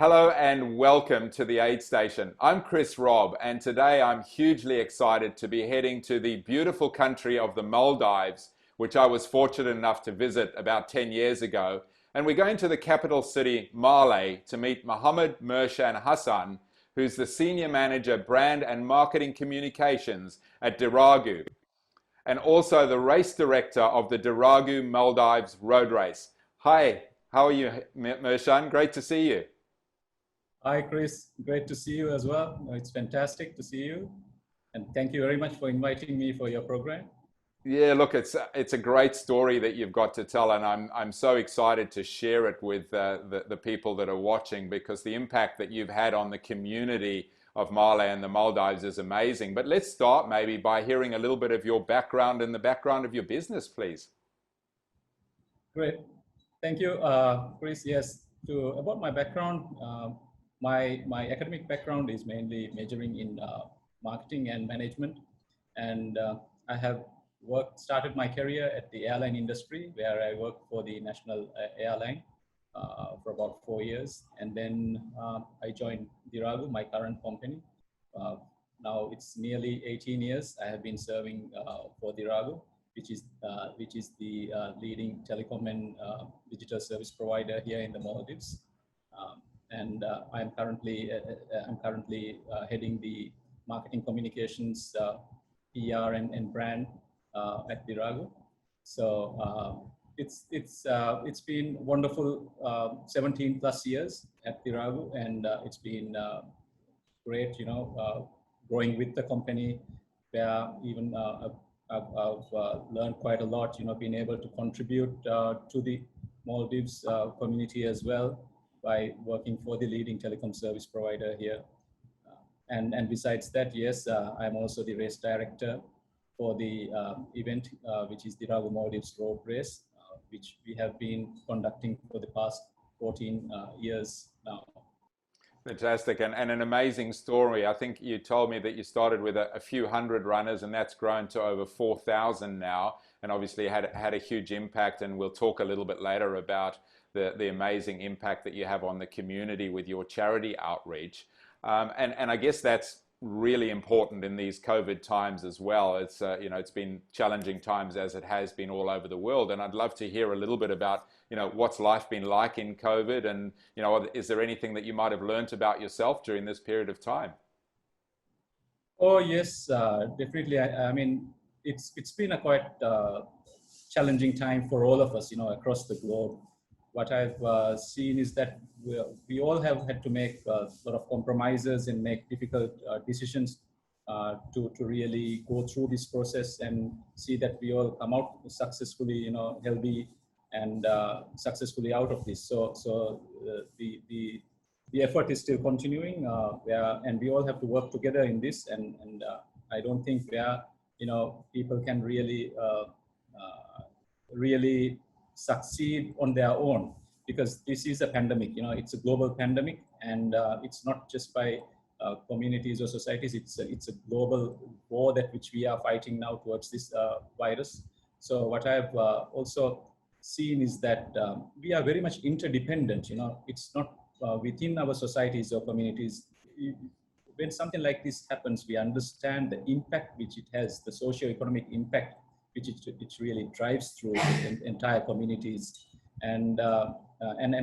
Hello and welcome to the Aid Station. I'm Chris Robb, and today I'm hugely excited to be heading to the beautiful country of the Maldives, which I was fortunate enough to visit about 10 years ago. And we're going to the capital city, Male, to meet Mohammed Mirshan Hassan, who's the Senior Manager Brand and Marketing Communications at Dhiraagu, and also the race director of the Dhiraagu Maldives Road Race. Hi, how are you, Mirshan? Great to see you. Hi, Chris. Great to see you as well. It's fantastic to see you. And thank you very much for inviting me for your program. Yeah, look, it's a great story that you've got to tell, and I'm so excited to share it with the people that are watching, because the impact that you've had on the community of Male and the Maldives is amazing. But let's start maybe by hearing a little bit of your background and the background of your business, please. Great. Thank you, Chris. Yes, about my background. My academic background is mainly majoring in marketing and management, and I have started my career at the airline industry, where I worked for the national airline for about 4 years, and then I joined Dhiraagu, my current company. Now it's nearly 18 years I have been serving for Dhiraagu, which is the leading telecom and digital service provider here in the Maldives. And I'm currently heading the marketing communications, PR and brand at Dhiraagu. So it's been wonderful 17 plus years at Dhiraagu, and it's been great, growing with the company, where even I've learned quite a lot, being able to contribute to the Maldives community as well, by working for the leading telecom service provider here. And besides that, yes, I'm also the race director for the event, which is the Dhiraagu Maldives Road Race, which we have been conducting for the past 14 years now. Fantastic, and an amazing story. I think you told me that you started with a few hundred runners, and that's grown to over 4,000 now, and obviously had a huge impact, and we'll talk a little bit later about the amazing impact that you have on the community with your charity outreach. And I guess that's really important in these COVID times as well. It's it's been challenging times, as it has been all over the world, and I'd love to hear a little bit about what's life been like in COVID, and is there anything that you might have learnt about yourself during this period of time? Oh yes, definitely. I mean, it's been a quite challenging time for all of us, across the globe. What I've seen is that we all have had to make a lot of compromises and make difficult decisions to really go through this process and see that we all come out successfully, healthy and successfully out of this. So the effort is still continuing, and we all have to work together in this. And I don't think people can really succeed on their own, because this is a pandemic. It's a global pandemic, and it's not just by communities or societies. It's a global war which we are fighting now towards this virus. So what I've also seen is that we are very much interdependent. It's not within our societies or communities. When something like this happens, we understand the impact which it has, the socio-economic impact which it really drives through entire communities, and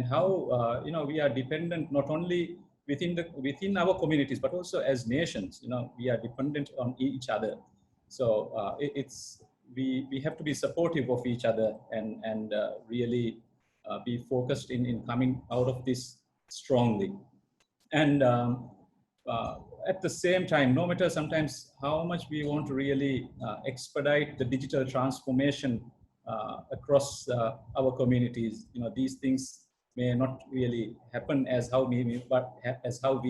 how we are dependent not only within our communities, but also as nations. We are dependent on each other. So we have to be supportive of each other, and really be focused in coming out of this strongly. And at the same time, no matter sometimes how much we want to really expedite the digital transformation across our communities, these things may not really happen as how we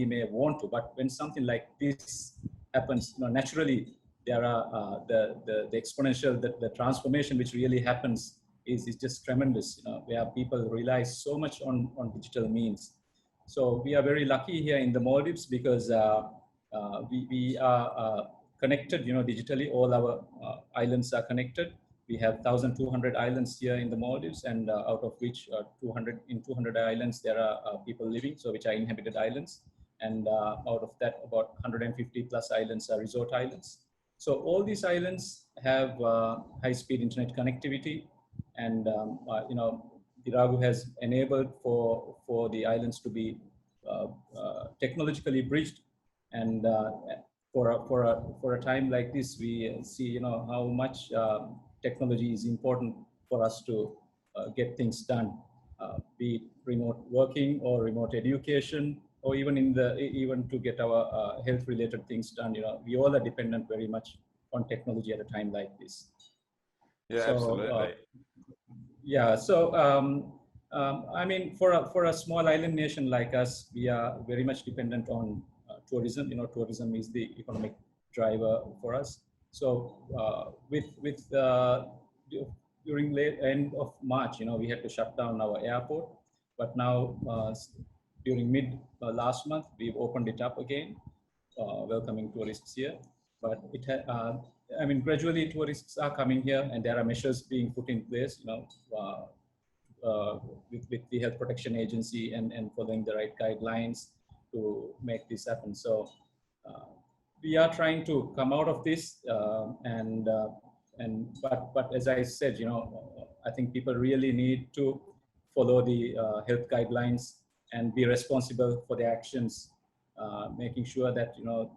may want to. But when something like this happens, naturally there are the exponential, the transformation which really happens is just tremendous. Where people rely so much on digital means. So we are very lucky here in the Maldives, because we are connected, digitally. All our islands are connected, We have 1,200 islands here in the Maldives, and out of which 200 islands there are people living, so which are inhabited islands. And out of that, about 150 plus islands are resort islands. So all these islands have high-speed internet connectivity, and Dhiraagu has enabled for the islands to be technologically bridged. And for a time like this, we see how much technology is important for us to get things done, be it remote working or remote education, or even to get our health-related things done. We all are dependent very much on technology at a time like this. Yeah, so, absolutely. Yeah. So I mean, for a small island nation like us, we are very much dependent on tourism. Tourism is the economic driver for us. So during late end of March, we had to shut down our airport, but now during mid last month, we've opened it up again, welcoming tourists here. But I mean, gradually tourists are coming here, and there are measures being put in place, with the Health Protection Agency and following the right guidelines to make this happen. So we are trying to come out of this, but as I said, I think people really need to follow the health guidelines and be responsible for their actions, making sure that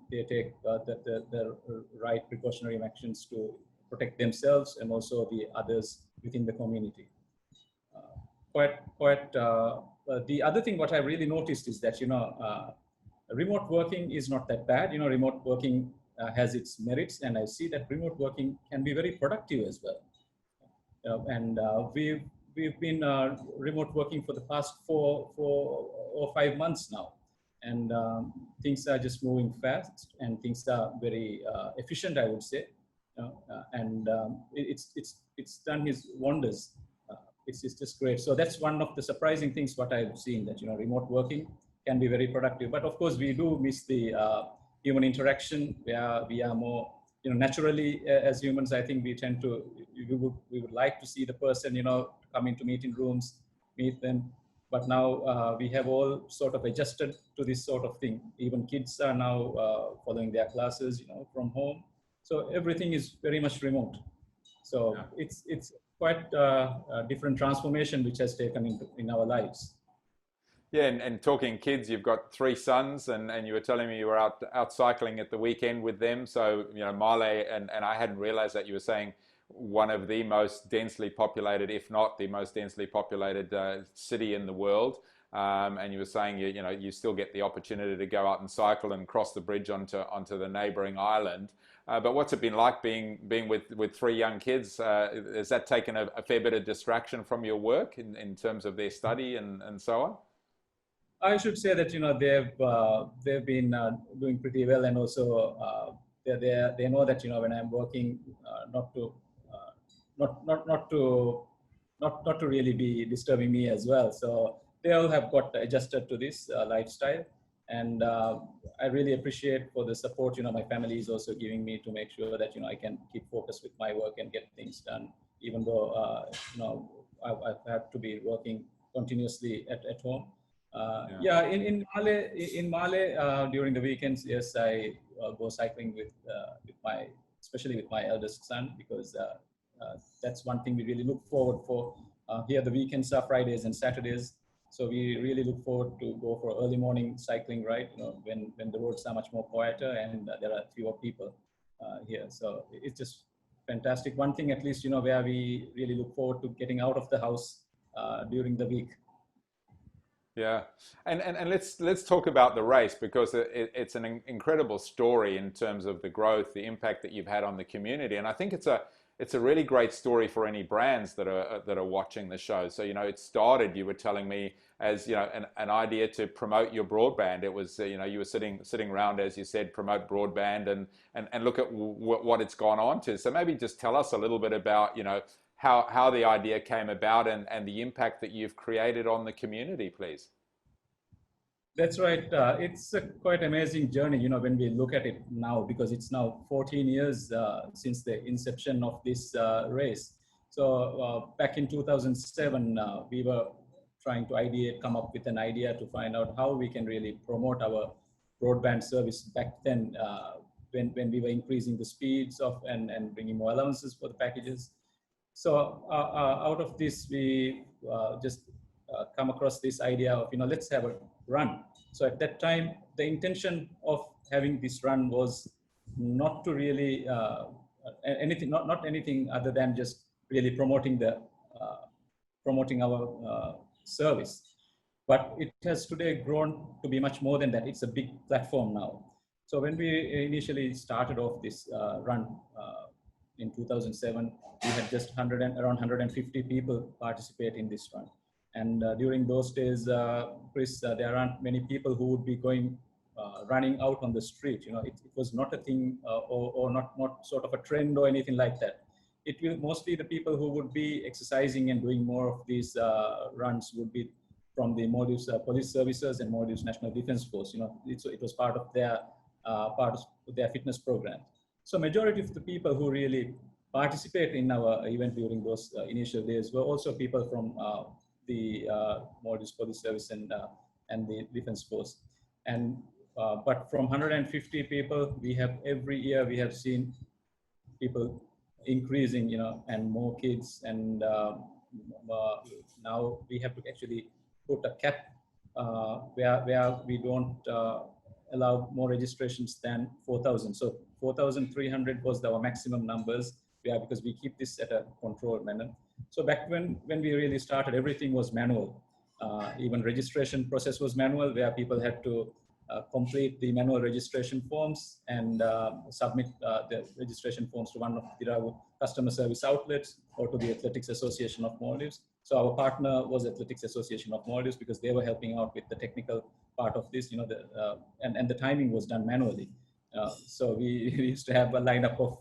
they take the right precautionary actions to protect themselves and also the others within the community. The other thing what I really noticed is that remote working is not that bad. Remote working has its merits, and I see that remote working can be very productive as well. And we've been remote working for the past 4 or 5 months now, and things are just moving fast, and things are very efficient, I would say. And it's done his wonders. It's just great. So that's one of the surprising things what I've seen, that remote working can be very productive. But of course, we do miss the human interaction, where we are more, naturally as humans. I think we tend to, we would like to see the person, come into meeting rooms, meet them. But now we have all sort of adjusted to this sort of thing. Even kids are now following their classes, from home. So everything is very much remote. So yeah, it's quite a different transformation which has taken in our lives. Yeah, and talking kids, you've got 3 sons, and you were telling me you were out cycling at the weekend with them. So Male, and I hadn't realized that you were saying one of the most densely populated, if not the most densely populated city in the world. And you were saying you still get the opportunity to go out and cycle and cross the bridge onto the neighboring island. But what's it been like being with 3 young kids? Has that taken a fair bit of distraction from your work in terms of their study and so on? I should say that they've been doing pretty well, and also they know that when I'm working, not to really be disturbing me as well. So they all have got adjusted to this lifestyle, and I really appreciate for the support my family is also giving me, to make sure that I can keep focused with my work and get things done, even though I've had to be working continuously at home. Yeah, in Male during the weekends, yes, I go cycling with especially with my eldest son, because that's one thing we really look forward for. Here the weekends are Fridays and Saturdays, so we really look forward to go for early morning cycling ride, when the roads are much more quieter and there are fewer people here. So it's just fantastic. One thing at least, where we really look forward to getting out of the house during the week. Yeah, and let's talk about the race, because it's an incredible story in terms of the growth, the impact that you've had on the community, and I think it's a really great story for any brands that are watching the show. So it started, you were telling me, as an idea to promote your broadband. It was you were sitting around, as you said, promote broadband and look at what it's gone on to. So maybe just tell us a little bit about how the idea came about and the impact that you've created on the community, please. That's right. It's a quite amazing journey, when we look at it now, because it's now 14 years since the inception of this race. So back in 2007, we were trying to come up with an idea to find out how we can really promote our broadband service back then, when we were increasing the speeds of and bringing more allowances for the packages. So out of this, we just come across this idea of, let's have a run. So at that time, the intention of having this run was not to really anything, not anything other than just really promoting our service. But it has today grown to be much more than that. It's a big platform now. So when we initially started off this run in 2007, we had just around 150 people participate in this run. And during those days, Chris, there aren't many people who would be running out on the street. It was not a thing or not sort of a trend or anything like that. It will mostly the people who would be exercising and doing more of these runs would be from the Maldives Police Services and Maldives National Defense Force. It was part of their fitness program. So majority of the people who really participate in our event during those initial days were also people from the Maldives Police Service and the Defense Force. And but from 150 people, every year we have seen people increasing, and more kids, and now we have to actually put a cap where we don't allow more registrations than 4,000. So 4,300 was our maximum numbers, because we keep this at a controlled manner. So back when we really started, everything was manual. Even registration process was manual, where people had to complete the manual registration forms and submit the registration forms to one of the Dhiraagu customer service outlets or to the Athletics Association of Maldives. So our partner was Athletics Association of Maldives, because they were helping out with the technical part of this, and the timing was done manually. So we used to have a lineup of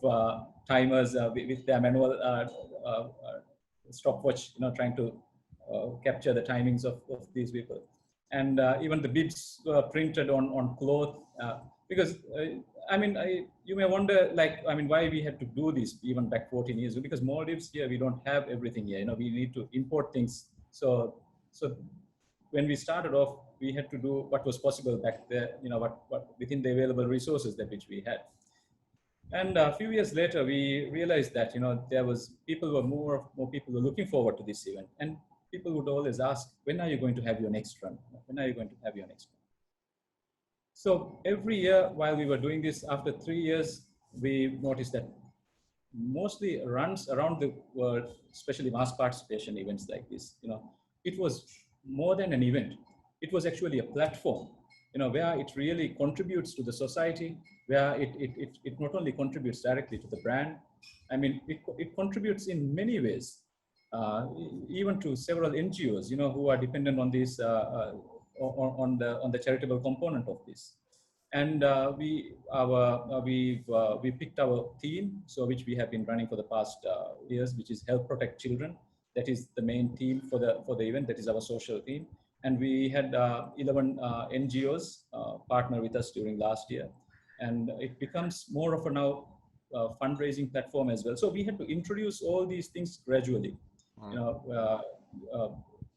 timers with their manual stopwatch, trying to capture the timings of these people. And even the bids were printed on cloth, because you may wonder, why we had to do this even back 14 years ago, because Maldives here, we don't have everything here, we need to import things. So when we started off, we had to do what was possible back there, what within the available resources that which we had. And a few years later, we realized that, there was more people were looking forward to this event. And people would always ask, when are you going to have your next run? When are you going to have your next run? So every year while we were doing this, after 3 years, we noticed that mostly runs around the world, especially mass participation events like this, it was more than an event. It was actually a platform, where it really contributes to the society, where it not only contributes directly to the brand, it contributes in many ways. Even to several NGOs, who are dependent on this, on the charitable component of this. And we picked our theme, so which we have been running for the past years, which is Help Protect Children. That is the main theme for the event. That is our social theme. And we had 11 NGOs partner with us during last year, and it becomes more of a now fundraising platform as well. So we had to introduce all these things gradually.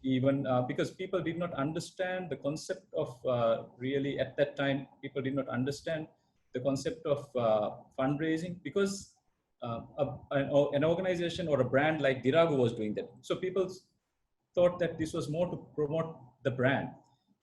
Even because people did not understand the concept of really at that time, people did not understand the concept of fundraising, because an organization or a brand like Dhiraagu was doing that. So people thought that this was more to promote the brand.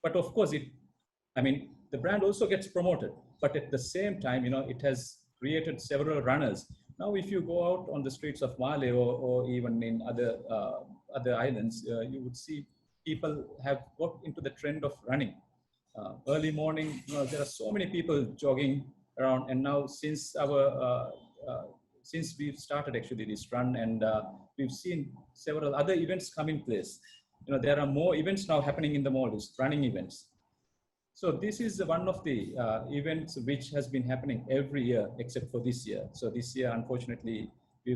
But of course, the brand also gets promoted. But at the same time, it has created several runners. Now, if you go out on the streets of Male or even in other islands, you would see people have got into the trend of running. Early morning, there are so many people jogging around. And now, since we've started actually this run, and we've seen several other events come in place. There are more events now happening in the Maldives, running events. So this is one of the events which has been happening every year except for this year. So this year, unfortunately, we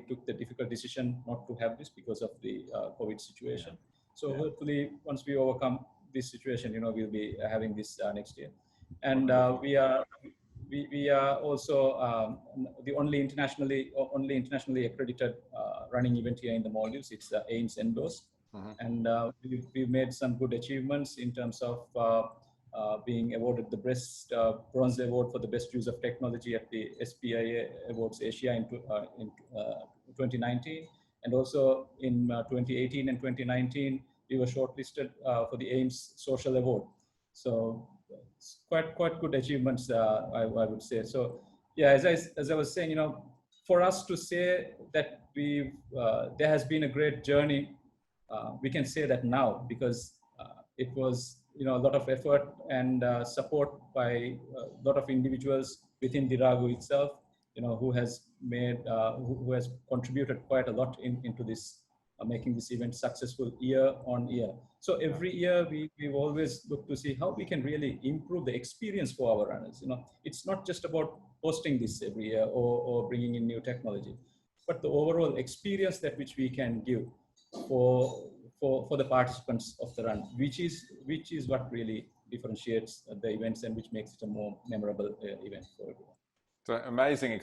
took the difficult decision not to have this because of the COVID situation. So hopefully, once we overcome this situation, we'll be having this next year. And we are we are also the only internationally accredited running event here in the Maldives. It's AIMS endorsed, and we've made some good achievements in terms of being awarded the bronze award for the best use of technology at the SPIA Awards Asia in 2019, and also in 2018 and 2019 we were shortlisted for the AIMS Social Award. So quite good achievements, I would say. So yeah, as I was saying, for us to say that there has been a great journey, we can say that now because it was a lot of effort and support by a lot of individuals within Dhiraagu itself, who has who has contributed quite a lot into this, making this event successful year on year. So every year we've always looked to see how we can really improve the experience for our runners. It's not just about hosting this every year or bringing in new technology, but the overall experience that which we can give for the participants of the run, which is what really differentiates the events and which makes it a more memorable event for everyone. So amazing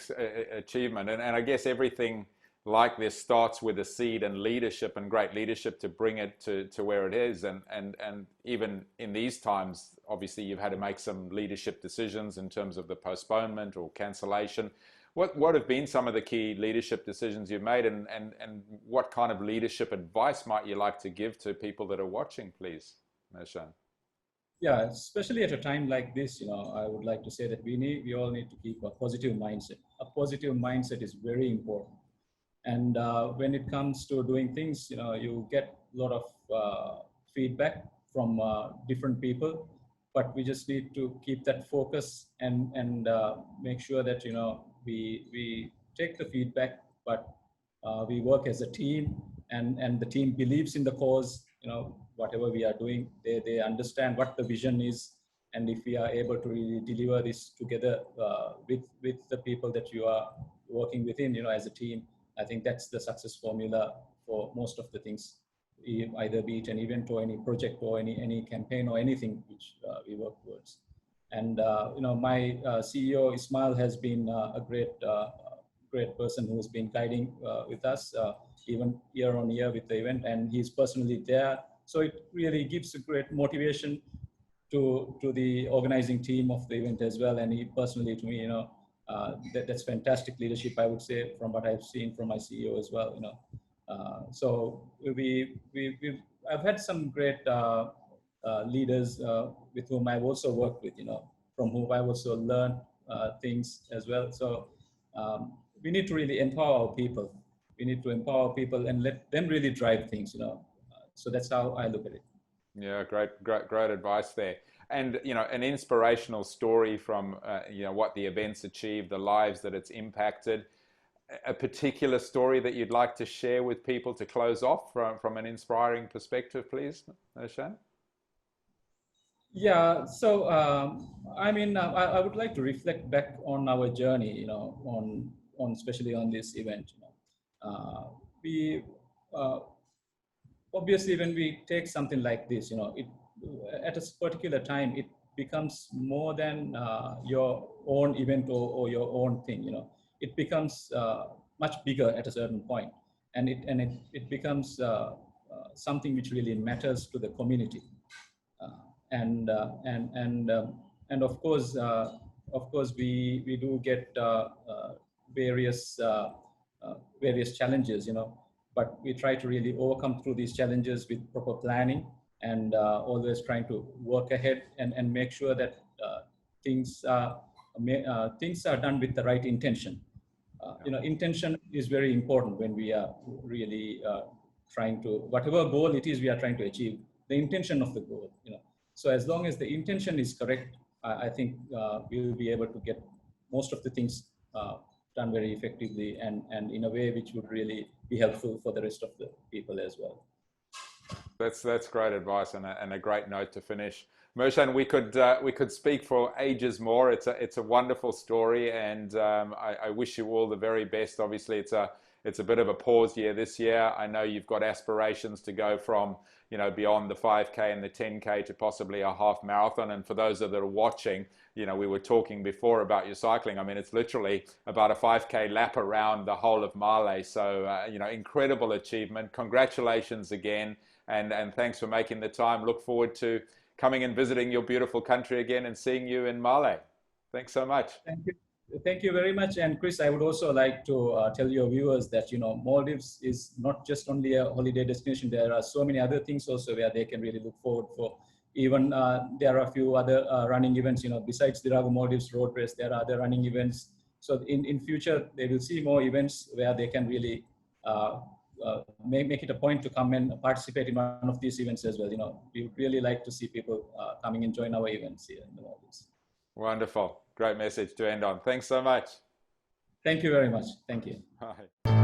achievement, and I guess everything like this starts with a seed and leadership and great leadership to bring it to where it is, and even in these times, obviously you've had to make some leadership decisions in terms of the postponement or cancellation. What have been some of the key leadership decisions you've made, and what kind of leadership advice might you like to give to people that are watching, please, Mirshan? Yeah, especially at a time like this, I would like to say that we all need to keep a positive mindset. A positive mindset is very important. And when it comes to doing things, you get a lot of feedback from different people, but we just need to keep that focus and make sure that we take the feedback, but we work as a team, and the team believes in the cause. Whatever we are doing, they understand what the vision is, and if we are able to really deliver this together with the people that you are working within, as a team, I think that's the success formula for most of the things, either be it an event or any project or any campaign or anything which we work towards. And my CEO Ismail has been a great person who's been guiding with us even year on year with the event, and he's personally there. So it really gives a great motivation to the organizing team of the event as well. And he personally, to me, that's fantastic leadership, I would say, from what I've seen from my CEO as well. So I've had some great leaders with whom I've also worked with, from whom I've also learned things as well. So we need to really empower our people. We need to empower people and let them really drive things, So that's how I look at it. Yeah, great advice there. And an inspirational story from what the event's achieved, the lives that it's impacted. A particular story that you'd like to share with people to close off from an inspiring perspective, please, Mirshan? Yeah, so I would like to reflect back on our journey, on especially on this event. We obviously, when we take something like this, at a particular time, it becomes more than your own event or your own thing. It becomes much bigger at a certain point, and it becomes something which really matters to the community. And of course, we do get various challenges, but we try to really overcome through these challenges with proper planning, and always trying to work ahead and make sure that things are done with the right intention. Intention is very important when we are really trying to, whatever goal it is we are trying to achieve, the intention of the goal. So as long as the intention is correct, I think we will be able to get most of the things done very effectively and in a way which would really be helpful for the rest of the people as well. That's great advice and a great note to finish. Mirshan, we could speak for ages more. It's a wonderful story, and I wish you all the very best. Obviously, it's it's a bit of a pause year this year. I know you've got aspirations to go from, you know, beyond the 5K and the 10K to possibly a half marathon. And for those that are watching, you know, we were talking before about your cycling. I mean, it's literally about a 5K lap around the whole of Male. So, you know, incredible achievement. Congratulations again. And thanks for making the time. Look forward to coming and visiting your beautiful country again and seeing you in Male. Thanks so much. Thank you. Thank you very much. And Chris, I would also like to tell your viewers that, you know, Maldives is not just only a holiday destination. There are so many other things also where they can really look forward for. Even there are a few other running events, you know, besides the Dhiraagu Maldives road race, there are other running events. So in future, they will see more events where they can really make it a point to come and participate in one of these events as well. You know, we would really like to see people coming and join our events here in the Maldives. Wonderful. Great message to end on. Thanks so much. Thank you very much. Thank you. Bye.